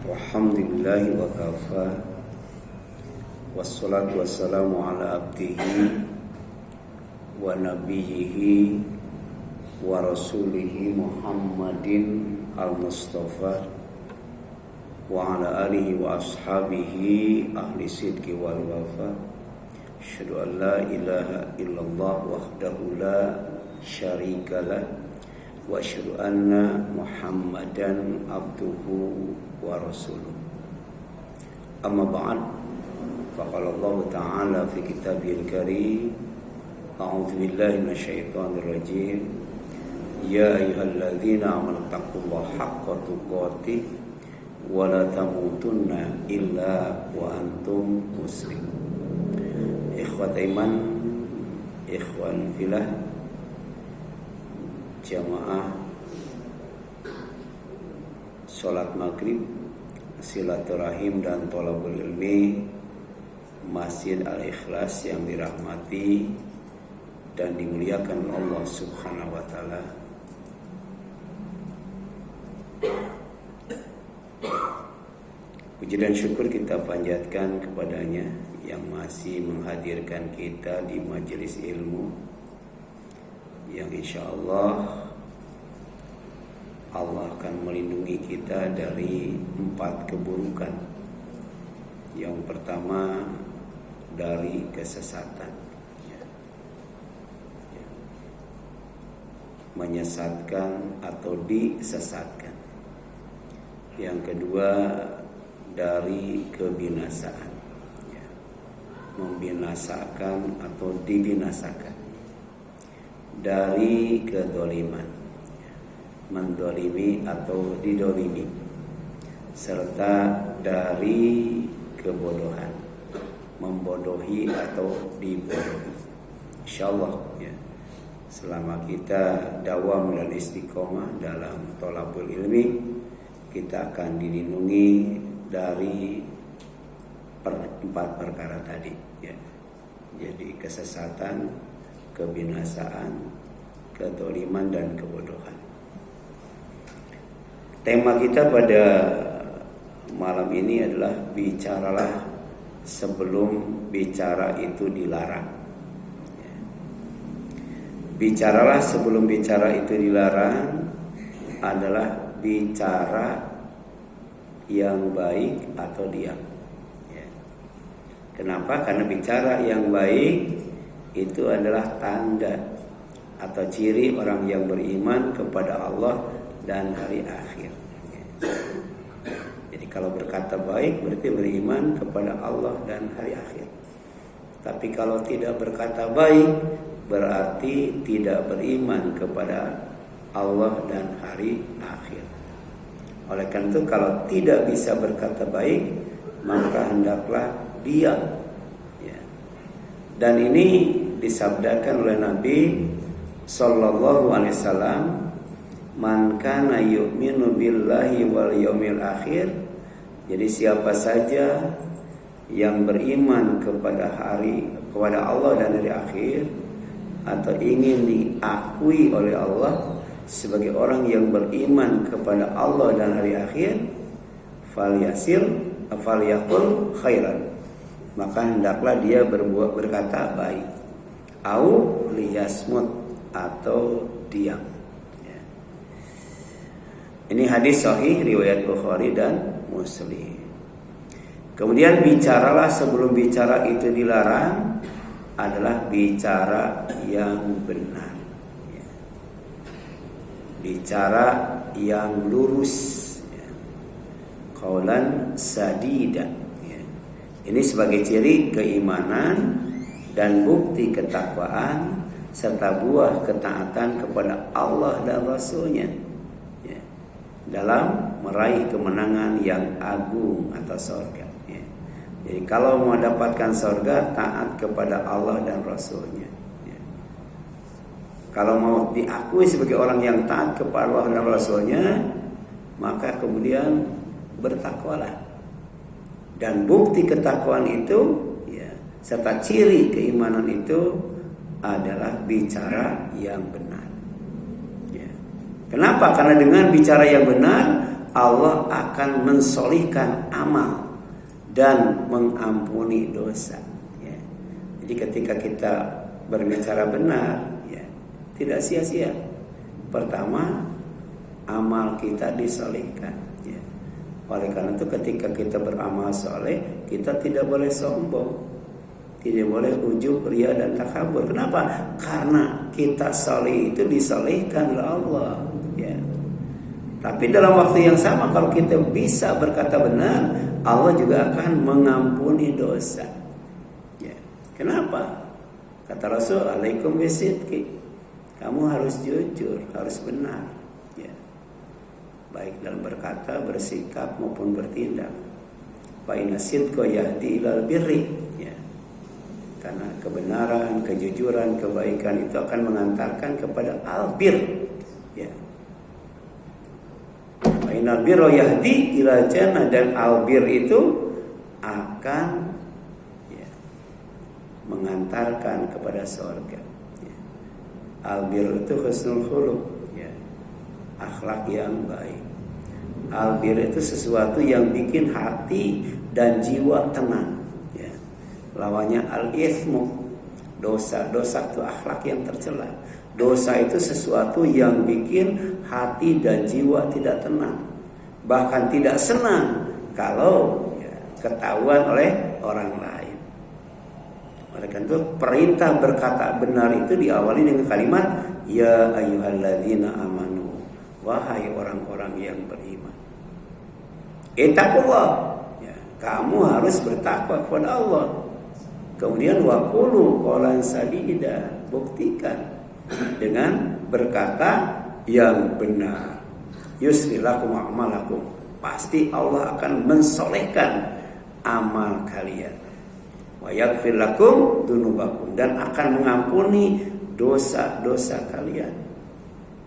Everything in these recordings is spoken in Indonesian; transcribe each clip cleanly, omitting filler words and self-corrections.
Alhamdulillahi wa kafa. Wassalatu wassalamu ala abdihi wa nabiyyihi wa rasulihi Muhammadin al-Mustafa wa ala alihi wa ashabihi ahli sidqi wal wafa. Asyhadu an la ilaha illallah wahdahu la syarikalah wa asyhadu anna Muhammadan abduhu wa rasuluh. Amma ba'd. Faqala Allah Ta'ala fi kitabihil karim. A'udzu billahi minasyaitonir rajim. Ya ayyuhalladzina amanu taqullaha haqqa tuqatih wa la tamutunna illa wa antum muslimun. Ikhwat iman, ikhwan filah, jamaah salat maghrib, silaturahim dan thalabul ilmi Masjid Al-Ikhlas yang dirahmati dan dimuliakan Allah Subhanahu wa taala. Puji dan syukur kita panjatkan kepadanya yang masih menghadirkan kita di majelis ilmu yang insyaallah Allah akan melindungi kita dari 4 keburukan. Yang pertama dari kesesatan, menyesatkan atau disesatkan. Yang kedua dari kebinasaan, membinasakan atau dibinasakan. Dari kedoliman, mendolimi atau didolimi. Serta dari kebodohan, membodohi atau dibodohi. Insyaallah ya, selama kita dawam dan istiqomah dalam thalabul ilmi, kita akan dilindungi dari 4 perkara tadi ya. Jadi kesesatan, kebinasaan, kedoliman dan kebodohan. Tema kita pada malam ini adalah bicaralah sebelum bicara itu dilarang. Bicaralah sebelum bicara itu dilarang adalah bicara yang baik atau diam. Kenapa? Karena bicara yang baik itu adalah tanda atau ciri orang yang beriman kepada Allah dan hari akhir. Jadi kalau berkata baik berarti beriman kepada Allah dan hari akhir. Tapi kalau tidak berkata baik berarti tidak beriman kepada Allah dan hari akhir. Oleh karena itu kalau tidak bisa berkata baik maka hendaklah diam ya. Dan ini disabdakan oleh Nabi sallallahu alaihi wasallam, man kana yu'minu billahi wal yaumil akhir. Jadi siapa saja yang beriman kepada Allah dan hari akhir atau ingin diakui oleh Allah sebagai orang yang beriman kepada Allah dan hari akhir, falyaqul khairan, maka hendaklah dia berkata baik, au liyasmut atau diam. Ini hadis sahih riwayat Bukhari dan Muslim. Kemudian bicaralah sebelum bicara itu dilarang adalah bicara yang benar, bicara yang lurus, qaulan sadida. Ini sebagai ciri keimanan dan bukti ketakwaan serta buah ketaatan kepada Allah dan Rasulnya dalam meraih kemenangan yang agung atau surga. Jadi kalau mau dapatkan surga, taat kepada Allah dan Rasulnya. Kalau mau diakui sebagai orang yang taat kepada Allah dan Rasulnya, maka kemudian bertakwalah. Dan bukti ketakwaan itu serta ciri keimanan itu adalah bicara yang benar. Kenapa? Karena dengan bicara yang benar Allah akan mensolihkan amal dan mengampuni dosa. Ya. Jadi ketika kita berbicara benar, ya, tidak sia-sia. Pertama, amal kita disolihkan. Ya. Oleh karena itu ketika kita beramal soleh, kita tidak boleh sombong. Tidak boleh ujub, ria dan takabur. Kenapa? Karena kita soleh itu disolehkan oleh Allah. Ya. Tapi dalam waktu yang sama kalau kita bisa berkata benar, Allah juga akan mengampuni dosa. Ya. Kenapa? Kata Rasul, alaikum bisidqi. Kamu harus jujur, harus benar. Ya. Baik dalam berkata, bersikap maupun bertindak. Fa inna sidqa yahdi ilal birri. Ya. Karena kebenaran, kejujuran, kebaikan itu akan mengantarkan kepada albir. Ya. Ainal birra yahdi ila jannah, dan albir itu akan, ya, mengantarkan kepada surga. Ya. Albir itu husnul khuluq, ya, akhlak yang baik. Albir itu sesuatu yang bikin hati dan jiwa tenang. Lawannya al-ithmu, dosa. Dosa itu akhlak yang tercela. Dosa itu sesuatu yang bikin hati dan jiwa tidak tenang, bahkan tidak senang kalau, ya, ketahuan oleh orang lain. Oleh karena itu perintah berkata benar itu diawali dengan kalimat ya ayyuhalladzina amanu, wahai orang-orang yang beriman. Ittaqullah, ya, kamu harus bertakwa kepada Allah. Kemudian waqulu qawlan sadida, buktikan dengan berkata yang benar. Yuslih lakum a'malakum, pasti Allah akan mensolehkan amal kalian. Wa yaghfir lakum dzunubakum, dan akan mengampuni dosa-dosa kalian.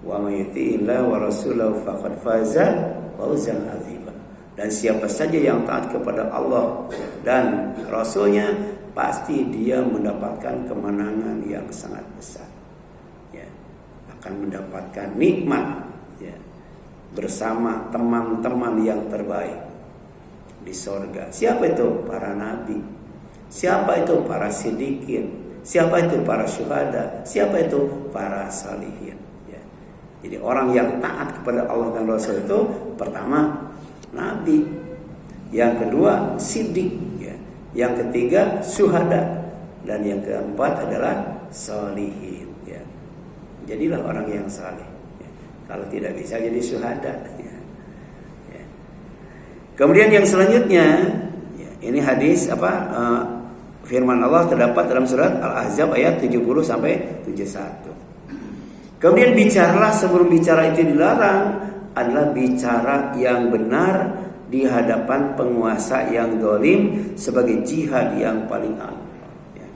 Wa may yuti'illah wa rasulahu faqad faza fawzan 'azima. Dan siapa saja yang taat kepada Allah dan Rasulnya, pasti dia mendapatkan kemenangan yang sangat besar. Ya, akan mendapatkan nikmat, ya, bersama teman-teman yang terbaik di sorga. Siapa itu? Para nabi. Siapa itu? Para siddiqin. Siapa itu? Para syuhada. Siapa itu? Para salihin. Ya. Jadi orang yang taat kepada Allah dan Rasul itu pertama nabi, yang kedua siddiq, yang ketiga syuhada, dan yang keempat adalah sholihin. Ya. Jadilah orang yang saleh. Ya. Kalau tidak bisa jadi syuhada. Ya. Ya. Kemudian yang selanjutnya, ya, ini hadis firman Allah terdapat dalam surat Al-Ahzab ayat 70 sampai 71. Kemudian bicaralah sebelum bicara itu dilarang adalah bicara yang benar di hadapan penguasa yang zalim sebagai jihad yang paling agung. Ya.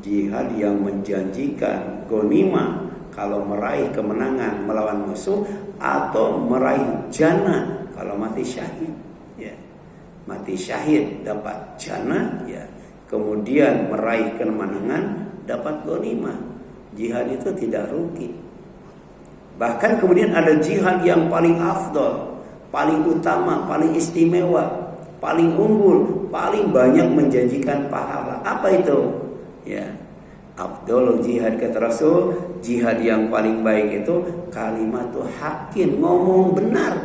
Jihad yang menjanjikan ghanimah kalau meraih kemenangan melawan musuh, atau meraih jannah kalau mati syahid. Ya. Mati syahid dapat jannah, ya. Kemudian meraih kemenangan dapat ghanimah. Jihad itu tidak rugi. Bahkan kemudian ada jihad yang paling afdal, paling utama, paling istimewa, paling unggul, paling banyak menjanjikan pahala. Apa itu? Ya, afdalul jihad kata Rasul, jihad yang paling baik itu kalimatu haqqin, ngomong benar,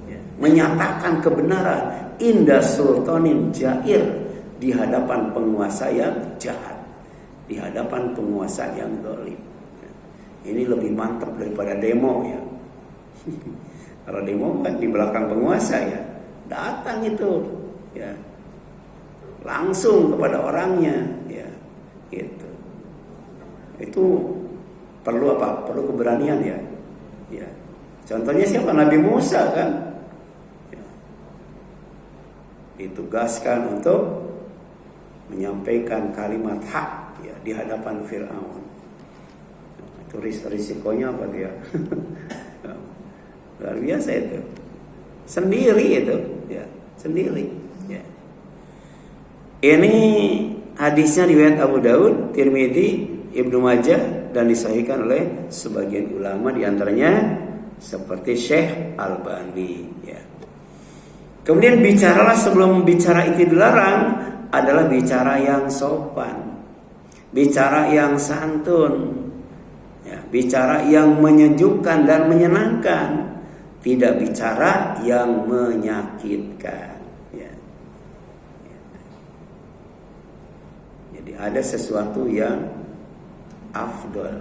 ya, menyatakan kebenaran, inda sultanin jair, di hadapan penguasa yang jahat, di hadapan penguasa yang zalim. Ya. Ini lebih mantap daripada demo, ya. Kalau demo kan di belakang penguasa, ya, datang itu, ya, langsung kepada orangnya, ya, gitu. Itu perlu apa? Perlu keberanian, ya, ya. Contohnya siapa? Nabi Musa kan, ya, ditugaskan untuk menyampaikan kalimat hak, ya, di hadapan Fir'aun. Itu risikonya apa dia? Luar biasa itu. Sendiri itu, ya, sendiri, ya. Ini hadisnya riwayat Abu Daud, Tirmidzi, Ibnu Majah, dan disahihkan oleh sebagian ulama, di antaranya seperti Syekh Albani ya. Kemudian bicaralah sebelum bicara itu dilarang adalah bicara yang sopan, bicara yang santun ya, bicara yang menyejukkan dan menyenangkan, tidak bicara yang menyakitkan ya. Jadi ada sesuatu yang afdol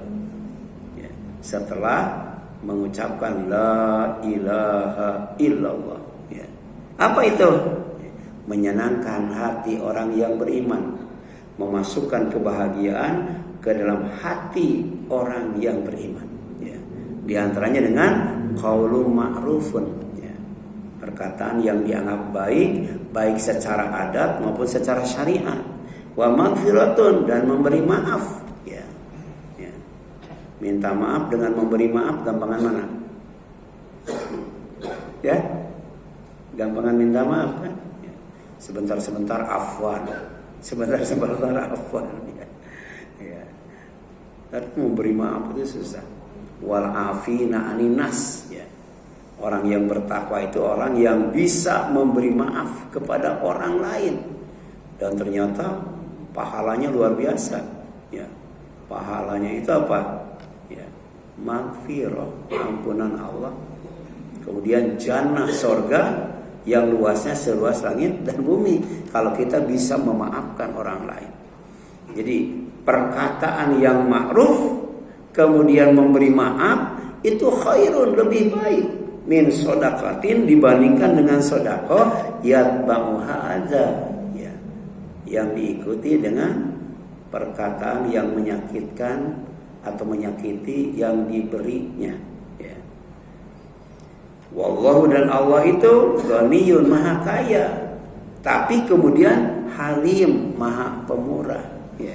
ya, setelah mengucapkan la ilaha illallah ya. Apa itu? Menyenangkan hati orang yang beriman, memasukkan kebahagiaan ke dalam hati orang yang beriman ya. Di antaranya dengan qaulun ma'rufun ya, perkataan yang dianggap baik secara adat maupun secara syariat, wa maghfiratun, dan memberi maaf ya. Ya. Minta maaf dengan memberi maaf gampangan mana? Ya, gampangan minta maaf kan? Ya. Sebentar-sebentar afwan, sebentar-sebentar afwan ya. Ya. Tapi memberi maaf itu susah. Wal afina aninas ya. Orang yang bertakwa itu orang yang bisa memberi maaf kepada orang lain, dan ternyata pahalanya luar biasa ya. Pahalanya itu apa? Ya, maghfirah, ampunan Allah. Kemudian jannah, sorga yang luasnya seluas langit dan bumi kalau kita bisa memaafkan orang lain. Jadi perkataan yang ma'ruf kemudian memberi maaf itu khairun, lebih baik min sodaqatin, dibandingkan dengan sodaqah yatba'uha adza ya, yang diikuti dengan perkataan yang menyakitkan atau menyakiti yang diberinya ya. Wallahu, dan Allah itu ghaniyun, maha kaya, tapi kemudian halim, maha pemurah ya.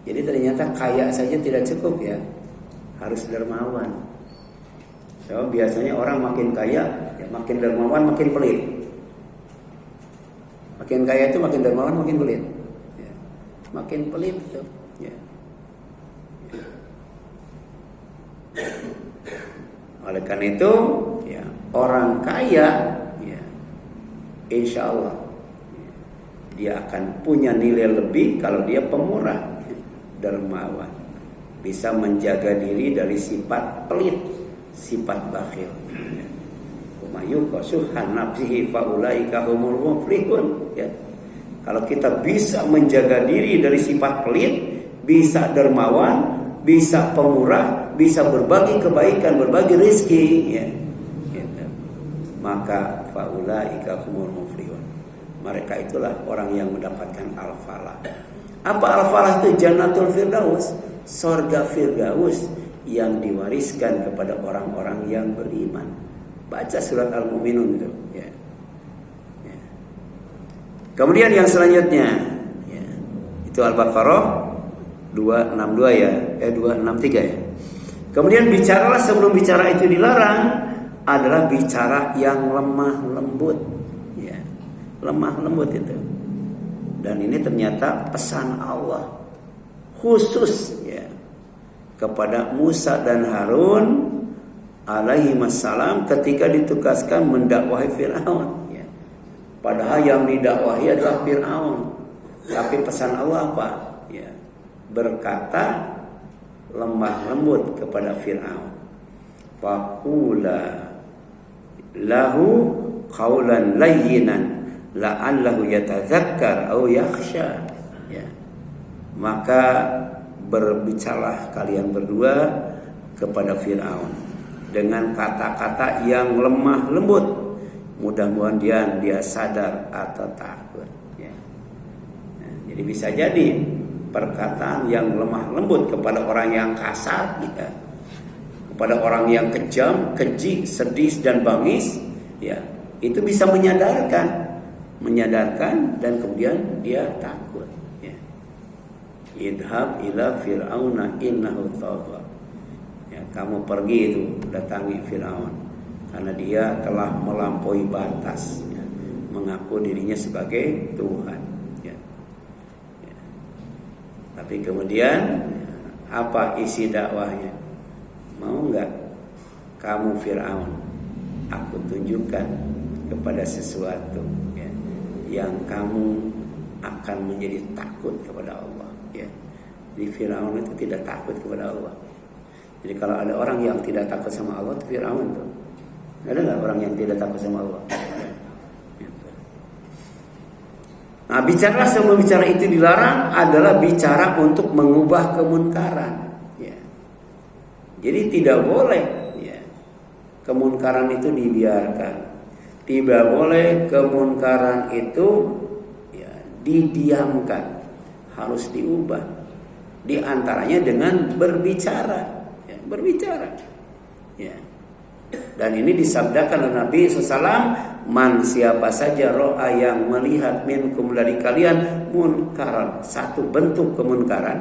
Jadi ternyata kaya saja tidak cukup ya, harus dermawan. So, biasanya orang makin kaya ya, makin dermawan makin pelit. Makin kaya itu makin dermawan makin pelit ya. Makin pelit itu ya. Oleh karena itu ya, orang kaya ya, insya Allah ya, dia akan punya nilai lebih kalau dia pemurah ya, dermawan, bisa menjaga diri dari sifat pelit, sifat bakhil ya. Umayyuqasuhan nafsihi faulaika humul muflihun ya. Kalau kita bisa menjaga diri dari sifat pelit, bisa dermawan, bisa pemurah, bisa berbagi kebaikan, berbagi rezeki ya, gitu. Maka faulaika humul muflihun, mereka itulah orang yang mendapatkan al-falah. Apa al-falah itu? Jannatul Firdaus, surga Firdaus yang diwariskan kepada orang-orang yang beriman. Baca surat Al-Mu'minun itu ya. Ya. Kemudian yang selanjutnya ya, itu Al-Baqarah 262 ya, 263 ya. Kemudian bicaralah sebelum bicara itu dilarang adalah bicara yang lemah lembut ya. Lemah lembut itu. Dan ini ternyata pesan Allah khusus ya kepada Musa dan Harun alaihi wassalam ketika ditugaskan mendakwahi Fir'aun ya. Padahal yang didakwahi adalah Fir'aun, tapi pesan Allah apa? Ya, berkata lemah lembut kepada Fir'aun. Faqula lahu qawlan layyinan la'allahu yatadzakkar aw yakhsha ya. Maka berbicaralah kalian berdua kepada Fir'aun dengan kata-kata yang lemah lembut, mudah-mudahan dia sadar atau takut ya. Nah, jadi bisa jadi perkataan yang lemah lembut kepada orang yang kasar ya, kepada orang yang kejam, keji, sedih dan bangis ya, itu bisa menyadarkan dan kemudian dia takut ya. Idhab ila fir'auna innahu tagha ya, kamu pergi itu datangi Fir'aun karena dia telah melampaui batas ya, mengaku dirinya sebagai Tuhan ya. Ya. Tapi kemudian ya, apa isi dakwahnya? Mau enggak kamu Fir'aun, aku tunjukkan kepada sesuatu ya, yang kamu akan menjadi takut kepada Allah ya. Jadi Fir'aun itu tidak takut kepada Allah. Jadi kalau ada orang yang tidak takut sama Allah itu Fir'aun tuh. Ada nggak orang yang tidak takut sama Allah? Nah, bicara semua bicara itu dilarang adalah bicara untuk mengubah kemunkaran. Ya. Jadi tidak boleh ya, kemunkaran itu dibiarkan. Tidak boleh kemunkaran itu ya, didiamkan. Harus diubah. Di antaranya dengan berbicara. Ya, berbicara. Ya. Dan ini disabdakan oleh Nabi SAW, man siapa saja ro'a yang melihat minkum dari kalian munkaran, satu bentuk kemunkaran.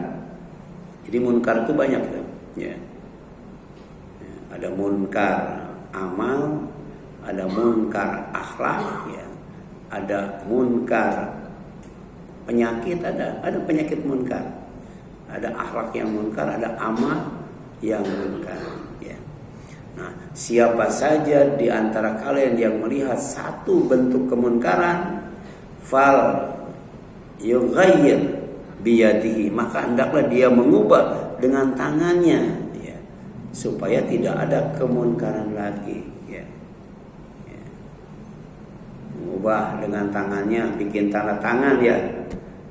Jadi munkar itu banyak tuh ya. Ada munkar amal, ada munkar akhlak ya, ada munkar penyakit, ada penyakit munkar, ada akhlak yang munkar, ada amal yang munkar. Nah, siapa saja di antara kalian yang melihat satu bentuk kemunkaran, fal yughayyir biyadihi, maka hendaklah dia mengubah dengan tangannya, ya, supaya tidak ada kemunkaran lagi. Ya. Ya. Mengubah dengan tangannya, bikin tanda tangan ya.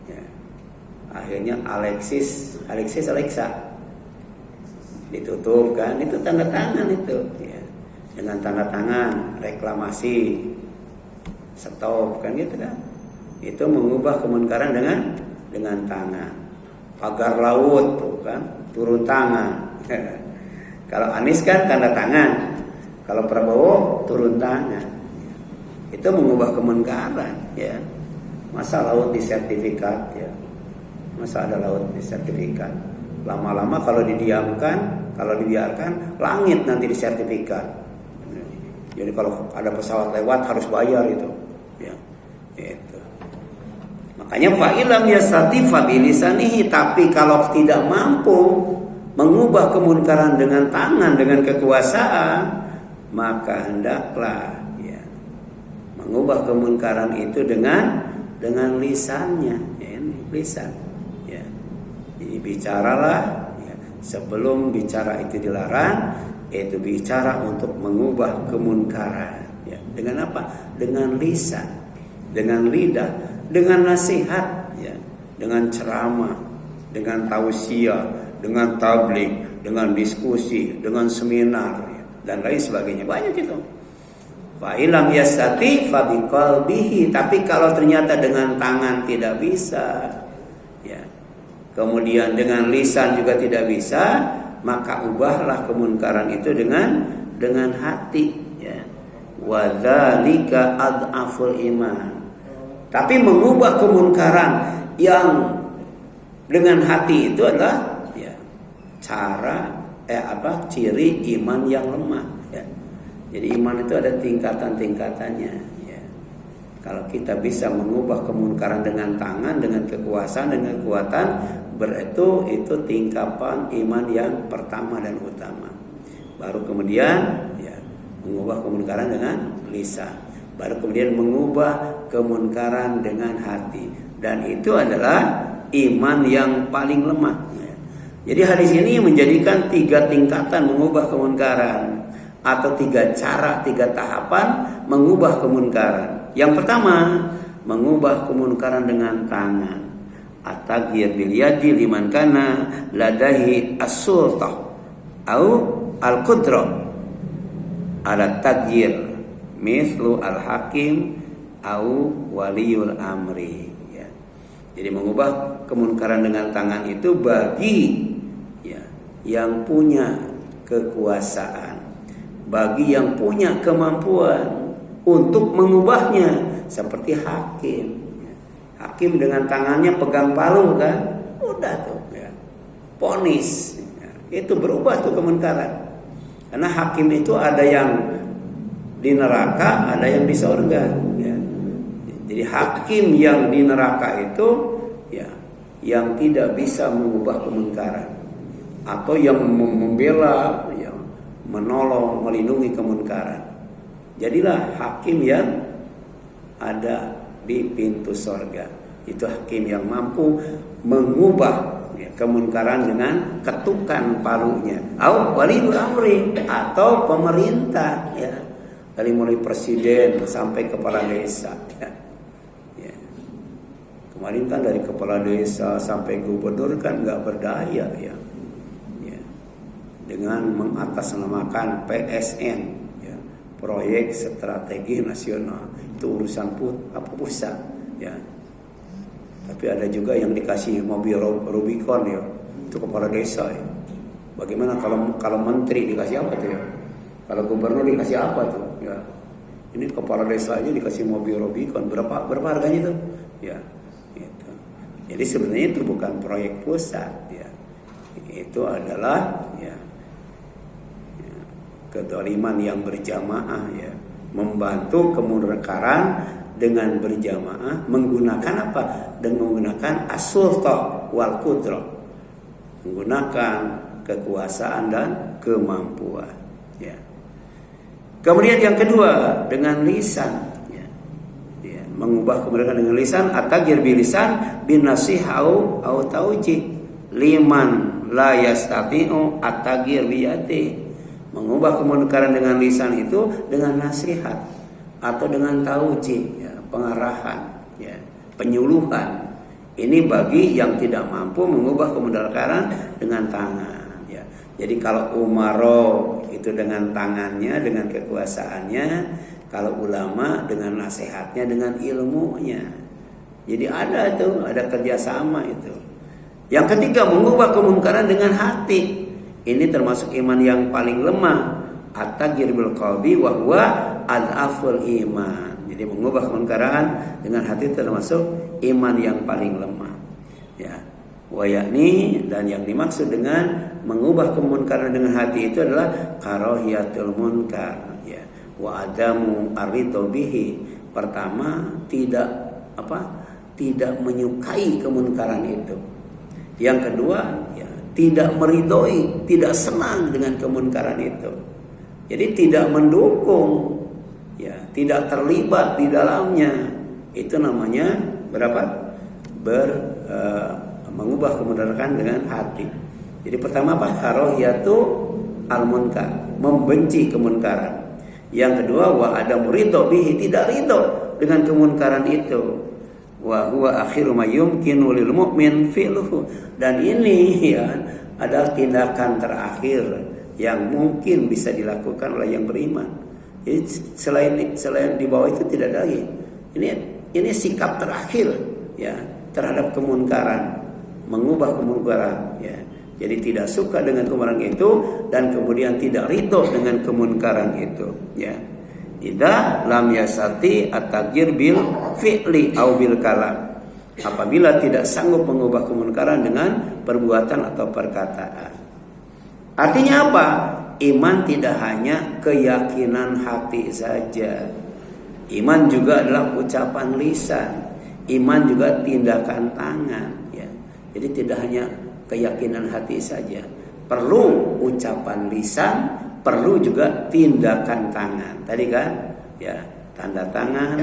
Ya. Akhirnya Alexa ditutup kan, itu tanda tangan itu ya. Dengan tanda tangan reklamasi stop kan gitu kan, itu mengubah kemunkaran dengan tangan. Pagar laut tuh kan turun tangan. Kalau Anies kan tanda tangan, kalau Prabowo turun tangan. Itu mengubah kemunkaran ya. Masa laut disertifikat ya, masa ada laut disertifikat. Lama-lama kalau didiamkan, kalau dibiarkan, langit nanti disertifikat. Jadi kalau ada pesawat lewat harus bayar itu. Ya, itu. Makanya fa'ilam yastati fabilisanihi, tapi kalau tidak mampu mengubah kemunkaran dengan tangan, dengan kekuasaan, maka hendaklah ya, mengubah kemunkaran itu dengan lisannya. Ya, ini lisan. Jadi bicaralah ya, sebelum bicara itu dilarang, itu bicara untuk mengubah kemunkaran ya. Dengan apa? Dengan lisan, dengan lidah, dengan nasihat ya, dengan ceramah, dengan tausiah, dengan tabligh, dengan diskusi, dengan seminar ya, dan lain sebagainya. Banyak itu. Fa ilam yastati fa biqalbihi, tapi kalau ternyata dengan tangan tidak bisa ya, kemudian dengan lisan juga tidak bisa, maka ubahlah kemunkaran itu dengan hati ya. Wa dzalika adhaful iman. Tapi mengubah kemunkaran yang dengan hati itu adalah ya, cara ciri iman yang lemah ya. Jadi iman itu ada tingkatan-tingkatannya ya. Kalau kita bisa mengubah kemunkaran dengan tangan, dengan kekuasaan, dengan kekuatan, berarti itu tingkatan iman yang pertama dan utama. Baru kemudian ya, mengubah kemunkaran dengan lisan. Baru kemudian mengubah kemunkaran dengan hati. Dan itu adalah iman yang paling lemah ya. Jadi hadis ini menjadikan 3 tingkatan mengubah kemunkaran, atau 3 cara, 3 tahapan mengubah kemunkaran. Yang pertama, mengubah kemunkaran dengan tangan. At-taghyir bil yadi liman kana ladahi as-sultah au al-qudrah ala taghyir mislu al-hakim au waliyul amri ya. Jadi mengubah kemunkaran dengan tangan itu bagi ya, yang punya kekuasaan, bagi yang punya kemampuan untuk mengubahnya, seperti hakim. Hakim dengan tangannya pegang palu kan, udah tuh ya, ponis ya. Itu berubah tuh kemunkaran. Karena hakim itu ada yang di neraka, ada yang di surga ya. Jadi hakim yang di neraka itu ya, yang tidak bisa mengubah kemunkaran, atau yang membela ya, menolong, melindungi kemunkaran. Jadilah hakim yang ada di pintu sorga. Itu hakim yang mampu mengubah kemunkaran dengan ketukan palunya. Waliyul amri, atau pemerintah, ya, dari mulai presiden sampai kepala desa. Ya. Ya. Kemarin kan dari kepala desa sampai gubernur kan nggak berdaya, ya. Ya. Dengan mengatasnamakan PSN, ya, proyek strategi nasional, itu urusan pusat, ya. Tapi ada juga yang dikasih mobil Rubicon, ya, itu kepala desa, ya. Bagaimana kalau menteri dikasih apa tuh, ya? Kalau gubernur dikasih apa tuh, ya? Ini kepala desa aja dikasih mobil Rubicon, berapa harganya tuh, ya? Gitu. Jadi sebenarnya itu bukan proyek pusat, ya. Itu adalah, ya, kedoliman yang berjamaah, ya, membantu kemunkaran dengan berjamaah menggunakan apa? Dengan menggunakan as-sultah wal qudrah, menggunakan kekuasaan dan kemampuan, ya. Kemudian yang kedua dengan lisan, ya. Ya, mengubah kemunkaran dengan lisan, at-taghyir bil lisan bin nasihah au taujih liman la yastati'u at-taghyir bi yadihi. Mengubah kemunkaran dengan lisan itu dengan nasihat atau dengan taujih, ya, pengarahan, ya, penyuluhan. Ini bagi yang tidak mampu mengubah kemunkaran dengan tangan, ya. Jadi kalau umaro itu dengan tangannya, dengan kekuasaannya, kalau ulama dengan nasihatnya, dengan ilmunya. Jadi ada kerjasama itu. Yang ketiga, mengubah kemunkaran dengan hati. Ini termasuk iman yang paling lemah. At-taghyir bil qalbi wa huwa adhaful iman. Jadi mengubah kemunkaran dengan hati termasuk iman yang paling lemah. Ya. Wa yakni, dan yang dimaksud dengan mengubah kemunkaran dengan hati itu adalah karahiyatul munkar, ya. Wa adamu aridho bihi. Pertama, tidak menyukai kemunkaran itu. Yang kedua, ya, tidak meridhoi, tidak senang dengan kemunkaran itu. Jadi tidak mendukung, ya, tidak terlibat di dalamnya. Itu namanya mengubah kemunkaran dengan hati. Jadi pertama apa? Karahiyatu al-munkar, membenci kemunkaran. Yang kedua, wa adamu ridho bihi, tidak ridho dengan kemunkaran itu. Wa huwa akhiru ma yumkinu lil mu'min fi'luhu. Dan ini, ya, adalah tindakan terakhir yang mungkin bisa dilakukan oleh yang beriman. Jadi selain di bawah itu tidak ada lagi. Ini sikap terakhir, ya, terhadap kemunkaran, mengubah kemunkaran, ya. Jadi tidak suka dengan kemunkaran itu dan kemudian tidak ridho dengan kemunkaran itu, ya. Idza lam yasati at-taghyir bil fi'li au bil kalam. Apabila tidak sanggup mengubah kemunkaran dengan perbuatan atau perkataan. Artinya apa? Iman tidak hanya keyakinan hati saja. Iman juga adalah ucapan lisan. Iman juga tindakan tangan, ya. Jadi tidak hanya keyakinan hati saja. Perlu ucapan lisan, perlu juga tindakan tangan. Tadi kan, ya, tanda tangan,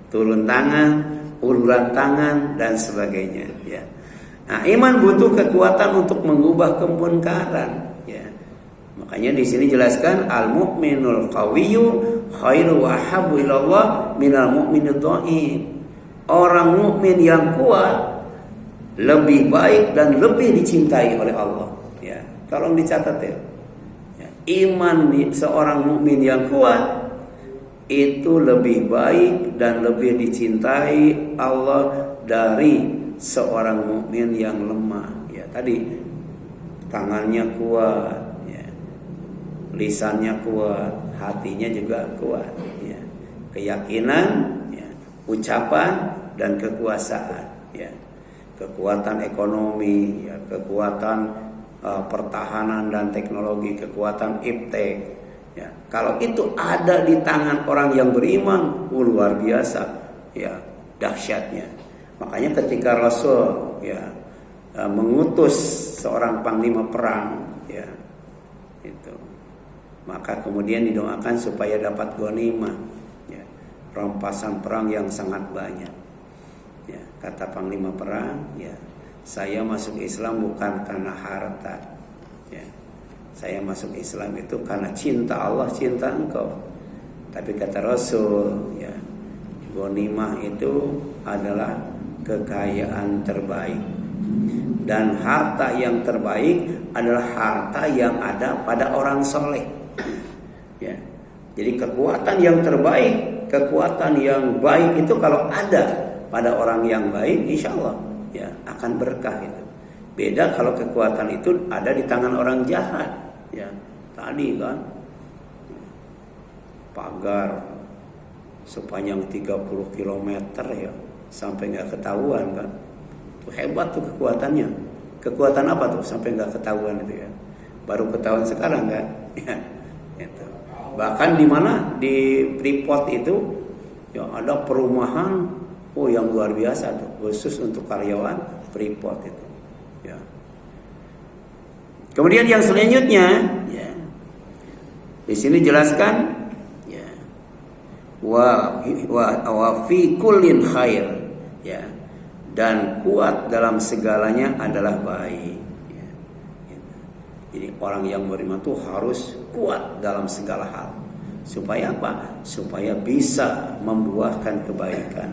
turun tangan, uluran tangan, dan sebagainya, ya. Nah, iman butuh kekuatan untuk mengubah kemunkaran, ya. Makanya di sini jelaskan al-mu'minul qawiyyu khairu wa habbu ilallah minal mu'minid dhaif. Orang mukmin yang kuat lebih baik dan lebih dicintai oleh Allah, ya. Tolong dicatat, ya. Iman seorang mukmin yang kuat itu lebih baik dan lebih dicintai Allah dari seorang mukmin yang lemah, ya. Tadi tangannya kuat, ya, lisannya kuat, hatinya juga kuat, ya. Keyakinan, ya, ucapan dan kekuasaan, ya. Kekuatan ekonomi, ya, kekuatan pertahanan dan teknologi, kekuatan iptek, ya. Kalau itu ada di tangan orang yang beriman, luar biasa, ya, dahsyatnya. Makanya ketika Rasul, ya, mengutus seorang panglima perang, ya, itu Maka kemudian didoakan supaya dapat ghanimah, ya, rampasan perang yang sangat banyak. Ya, kata panglima perang, ya, saya masuk Islam bukan karena harta, ya. Saya masuk Islam itu karena cinta Allah, cinta engkau. Tapi kata Rasul, ya, ghanimah itu adalah kekayaan terbaik. Dan harta yang terbaik adalah harta yang ada pada orang soleh. Ya. Jadi kekuatan yang terbaik, kekuatan yang baik itu kalau ada pada orang yang baik, insya Allah, ya, akan berkah itu. Beda kalau kekuatan itu ada di tangan orang jahat. Ya, tadi kan pagar sepanjang 30 km ya, sampai nggak ketahuan kan. Hebat tuh kekuatannya. Kekuatan apa tuh sampai nggak ketahuan itu ya? Baru ketahuan sekarang kan? Ya, itu. Bahkan di mana di Freeport itu ya ada perumahan, yang luar biasa tuh, khusus untuk karyawan Freeport itu. Ya. Kemudian yang selanjutnya, ya, di sini jelaskan, ya, wa fi kullin khair, ya. Dan kuat dalam segalanya adalah baik. Ya. Jadi orang yang beriman itu harus kuat dalam segala hal. Supaya apa? Supaya bisa membuahkan kebaikan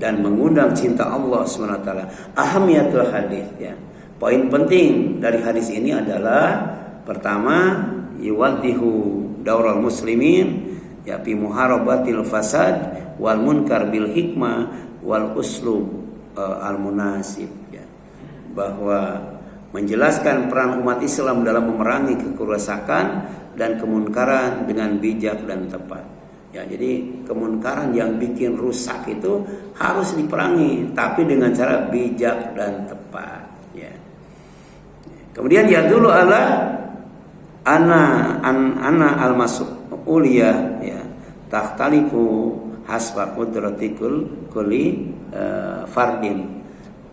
dan mengundang cinta Allah SWT. Ahamiyatul hadis, ya. Poin penting dari hadis ini adalah pertama, yuwaddihu daural muslimin, ya, fi muharabatil fasad wal munkar bil hikmah wal uslub al-munasib, ya, bahwa menjelaskan peran umat Islam dalam memerangi kerusakan dan kemunkaran dengan bijak dan tepat. Ya, jadi kemunkaran yang bikin rusak itu harus diperangi, tapi dengan cara bijak dan tepat. Ya. Kemudian ya dulu ala ana al-mas'uliyah, ya, takhtalifu hasba qudratikul kulli fardin,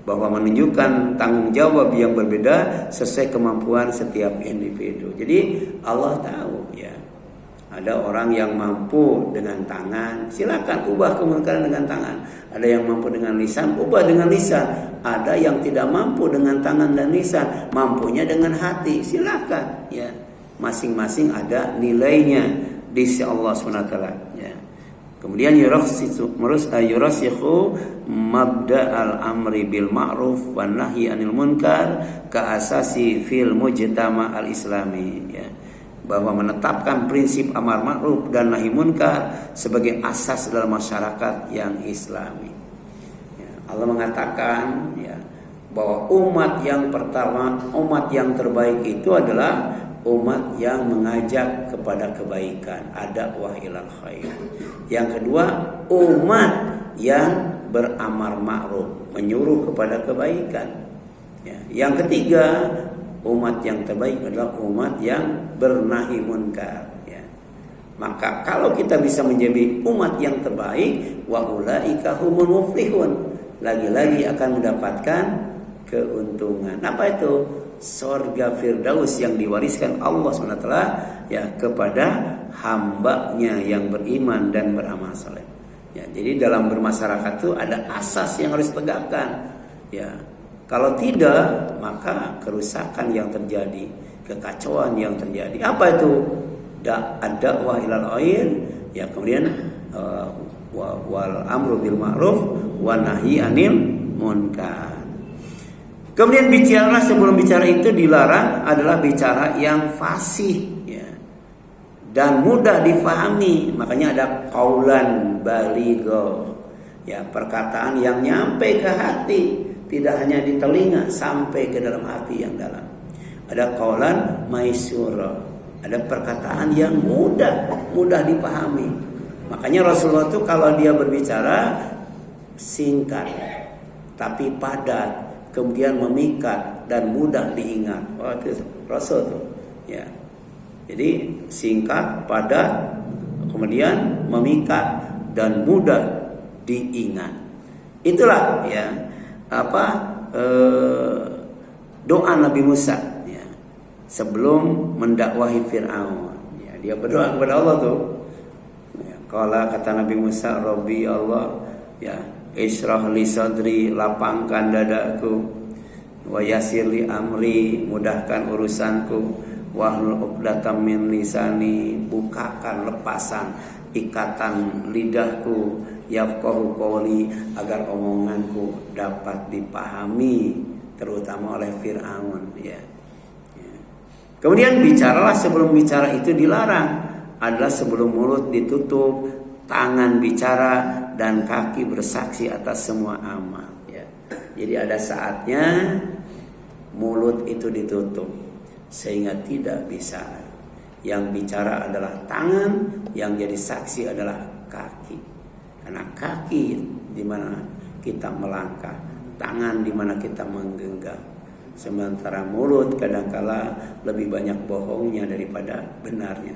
bahwa menunjukkan tanggung jawab yang berbeda sesuai kemampuan setiap individu. Jadi Allah tahu, ya, ada orang yang mampu dengan tangan, silakan ubah kemunkaran dengan tangan. Ada yang mampu dengan lisan, ubah dengan lisan. Ada yang tidak mampu dengan tangan dan lisan, mampunya dengan hati, silakan, ya. Masing-masing ada nilainya di sisi Allah SWT, ya. Kemudian yurasikhu mabda al-amri bil ma'ruf wan nahyi anil munkar ka asasi fil mujtama al-islami, ya, bahwa menetapkan prinsip amar ma'ruf dan nahi munkar sebagai asas dalam masyarakat yang islami. Ya, Allah mengatakan, ya, bahwa umat yang pertama, umat yang terbaik itu adalah umat yang mengajak kepada kebaikan, ad-da'wah ilal khair. Yang kedua, umat yang beramar ma'ruf, menyuruh kepada kebaikan. Ya. Yang ketiga, umat yang terbaik adalah umat yang bernahi munkar. Ya. Maka kalau kita bisa menjadi umat yang terbaik, wa ulaika humul muflihun, lagi-lagi akan mendapatkan keuntungan. Apa itu? Surga Firdaus yang diwariskan Allah SWT, ya, kepada hambanya yang beriman dan beramal saleh. Ya, jadi dalam bermasyarakat itu ada asas yang harus tegakkan. Ya, kalau tidak maka kerusakan yang terjadi, kekacauan yang terjadi. Apa itu? Ad-da'wah ilal khair, ya, kemudian wal amru bil ma'ruf wan nahyi anil munkar. Kemudian bicara, sebelum bicara itu dilarang adalah bicara yang fasih, ya, dan mudah difahami. Makanya ada qaulan baligho, ya, perkataan yang nyampe ke hati, tidak hanya di telinga, sampai ke dalam hati yang dalam. Ada qaulan maisura, ada perkataan yang mudah dipahami. Makanya Rasulullah itu kalau dia berbicara singkat tapi padat, kemudian memikat dan mudah diingat. Wah, itu Rasul tuh, ya. Jadi singkat, padat, kemudian memikat dan mudah diingat. Itulah, ya, doa Nabi Musa, ya, sebelum mendakwahi Fir'aun. Ya, Dia berdoa kepada Allah tuh. Ya, kalau kata Nabi Musa, Rabbi Allah, ya, Ishrah li sadri, lapangkan dadaku, wa yassir li amri, mudahkan urusanku, wahlul 'uqdatam min lisani, bukakan lepasan ikatan lidahku, yafqahu qawli, agar omonganku dapat dipahami terutama oleh Fir'aun, ya. Kemudian bicaralah sebelum bicara itu dilarang, adalah sebelum mulut ditutup, tangan bicara, dan kaki bersaksi atas semua amal, ya. Jadi ada saatnya mulut itu ditutup sehingga tidak bicara. Yang bicara adalah tangan, yang jadi saksi adalah kaki. Karena kaki di mana kita melangkah, tangan di mana kita menggenggam. Sementara mulut kadangkala lebih banyak bohongnya daripada benarnya.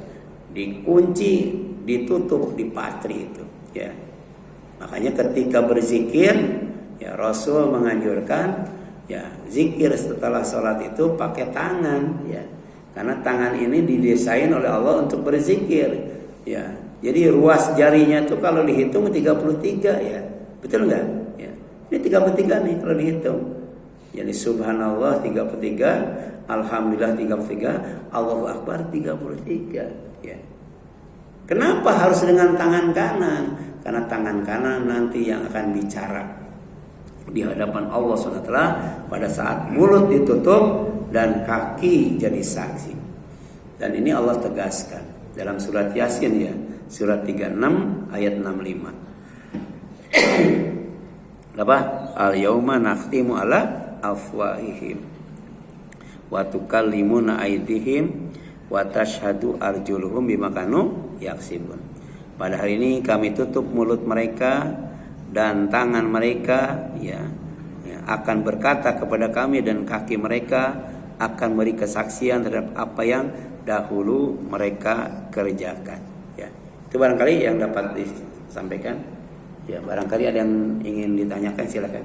Dikunci, ditutup, dipatri itu, ya. Makanya ketika berzikir, ya, Rasul menganjurkan, ya, zikir setelah sholat itu pakai tangan, ya. Karena tangan ini didesain oleh Allah untuk berzikir, ya. Jadi ruas jarinya itu kalau dihitung 33, ya. Betul enggak? Ya. Ini 33 nih kalau dihitung. Jadi subhanallah 33, alhamdulillah 33, Allahu akbar 33, ya. Kenapa harus dengan tangan kanan? Karena tangan kanan nanti yang akan bicara di hadapan Allah SWT pada saat mulut ditutup dan kaki jadi saksi. Dan ini Allah tegaskan dalam surat Yasin, ya, surat 36 ayat 65. Apa? Al-yauma nakhtimu ala afwahihim wa tukallimuna aydihim wa tashhadu arjuluhum bima kanu yaksibun. Pada hari ini kami tutup mulut mereka dan tangan mereka, ya, akan berkata kepada kami, dan kaki mereka akan beri kesaksian terhadap apa yang dahulu mereka kerjakan, ya. Itu barangkali yang dapat disampaikan. Ya, barangkali ada yang ingin ditanyakan, silakan.